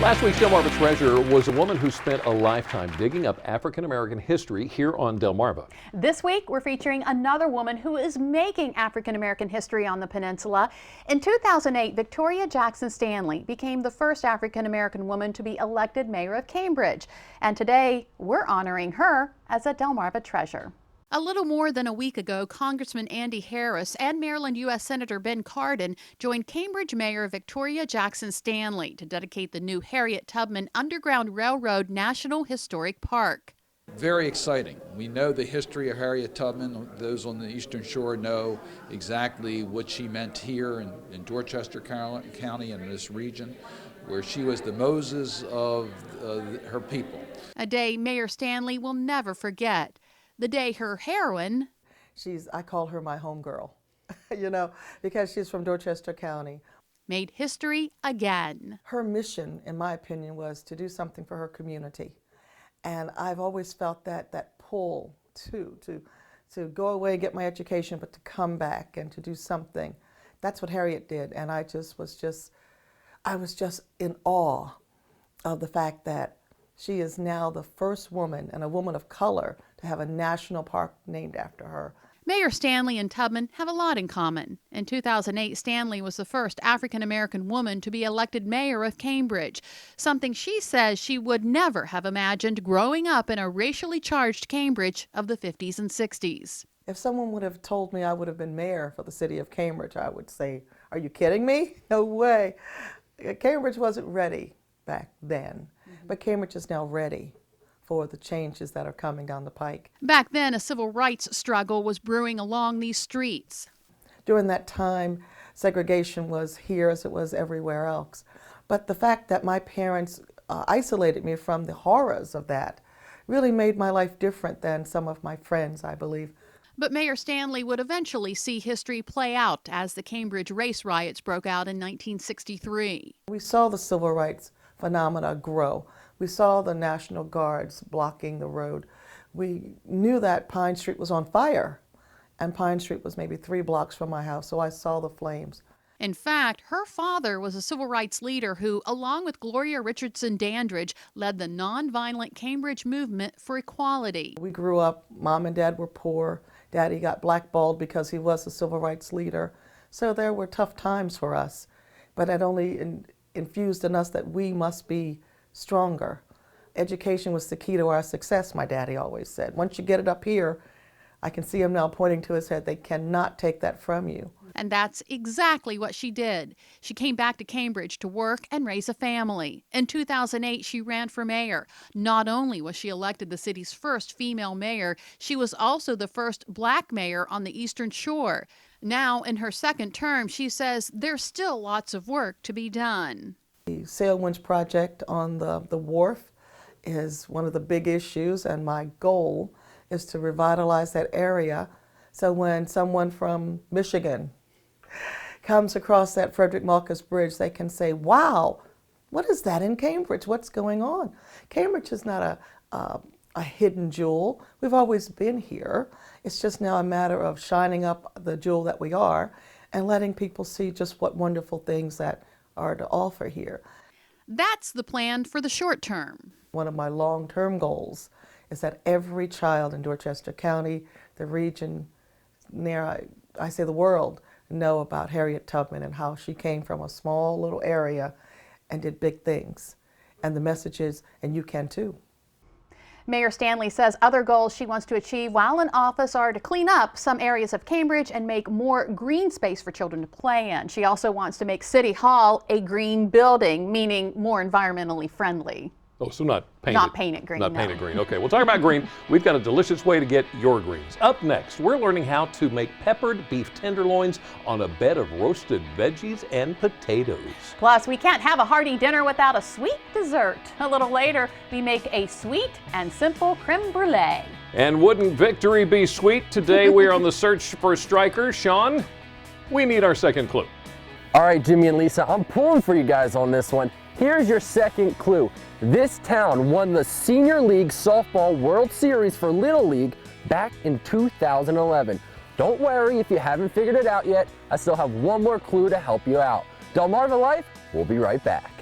Last week's Delmarva treasure was a woman who spent a lifetime digging up African American history here on Delmarva. This week, we're featuring another woman who is making African American history on the peninsula. In 2008, Victoria Jackson-Stanley became the first African American woman to be elected mayor of Cambridge. And today, we're honoring her as a Delmarva treasure. A little more than a week ago, Congressman Andy Harris and Maryland U.S. Senator Ben Cardin joined Cambridge Mayor Victoria Jackson-Stanley to dedicate the new Harriet Tubman Underground Railroad National Historic Park. Very exciting. We know the history of Harriet Tubman. Those on the Eastern Shore know exactly what she meant here in Dorchester County and in this region, where she was the Moses of her people. A day Mayor Stanley will never forget. The day her heroine, I call her my homegirl, because she's from Dorchester County, made history again. Her mission, in my opinion, was to do something for her community. And I've always felt that pull to go away and get my education, but to come back and to do something. That's what Harriet did. And I was just in awe of the fact that she is now the first woman, and a woman of color, to have a national park named after her. Mayor Stanley and Tubman have a lot in common. In 2008, Stanley was the first African-American woman to be elected mayor of Cambridge, something she says she would never have imagined growing up in a racially charged Cambridge of the 50s and 60s. If someone would have told me I would have been mayor for the city of Cambridge, I would say, "Are you kidding me? No way." Cambridge wasn't ready back then, but Cambridge is now ready for the changes that are coming down the pike. Back then, a civil rights struggle was brewing along these streets. During that time, segregation was here as it was everywhere else. But the fact that my parents isolated me from the horrors of that really made my life different than some of my friends, I believe. But Mayor Stanley would eventually see history play out as the Cambridge race riots broke out in 1963. We saw the civil rights phenomena grow. We saw the National Guards blocking the road. We knew that Pine Street was on fire, and Pine Street was maybe 3 blocks from my house, so I saw the flames. In fact, her father was a civil rights leader who, along with Gloria Richardson Dandridge, led the nonviolent Cambridge movement for equality. We grew up, Mom and Dad were poor. Daddy got blackballed because he was a civil rights leader. So there were tough times for us, but it only infused in us that we must be stronger. Education was the key to our success, my daddy always said. Once you get it up here, I can see him now pointing to his head, they cannot take that from you. And that's exactly what she did. She came back to Cambridge to work and raise a family. In 2008, she ran for mayor. Not only was she elected the city's first female mayor, she was also the first black mayor on the Eastern Shore. Now, in her second term, she says there's still lots of work to be done. The Sail Winch project on the wharf is one of the big issues, and my goal is to revitalize that area so when someone from Michigan comes across that Frederick Marcus Bridge, they can say, "Wow, what is that in Cambridge? What's going on?" Cambridge is not a hidden jewel. We've always been here. It's just now a matter of shining up the jewel that we are and letting people see just what wonderful things that are to offer here. That's the plan for the short term. One of my long-term goals is that every child in Dorchester County, the region, I say the world, know about Harriet Tubman and how she came from a small little area and did big things. And the message is, and you can too. Mayor Stanley says other goals she wants to achieve while in office are to clean up some areas of Cambridge and make more green space for children to play in. She also wants to make City Hall a green building, meaning more environmentally friendly. Oh, so not painted. Not painted green. Not no. painted green. Okay, we'll talk about green. We've got a delicious way to get your greens. Up next, we're learning how to make peppered beef tenderloins on a bed of roasted veggies and potatoes. Plus, we can't have a hearty dinner without a sweet dessert. A little later, we make a sweet and simple creme brulee. And wouldn't victory be sweet? Today we are on the search for strikers. Sean, we need our second clue. All right, Jimmy and Lisa, I'm pulling for you guys on this one. Here's your second clue. This town won the Senior League Softball World Series for Little League back in 2011. Don't worry if you haven't figured it out yet. I still have one more clue to help you out. Delmarva Life, we'll be right back.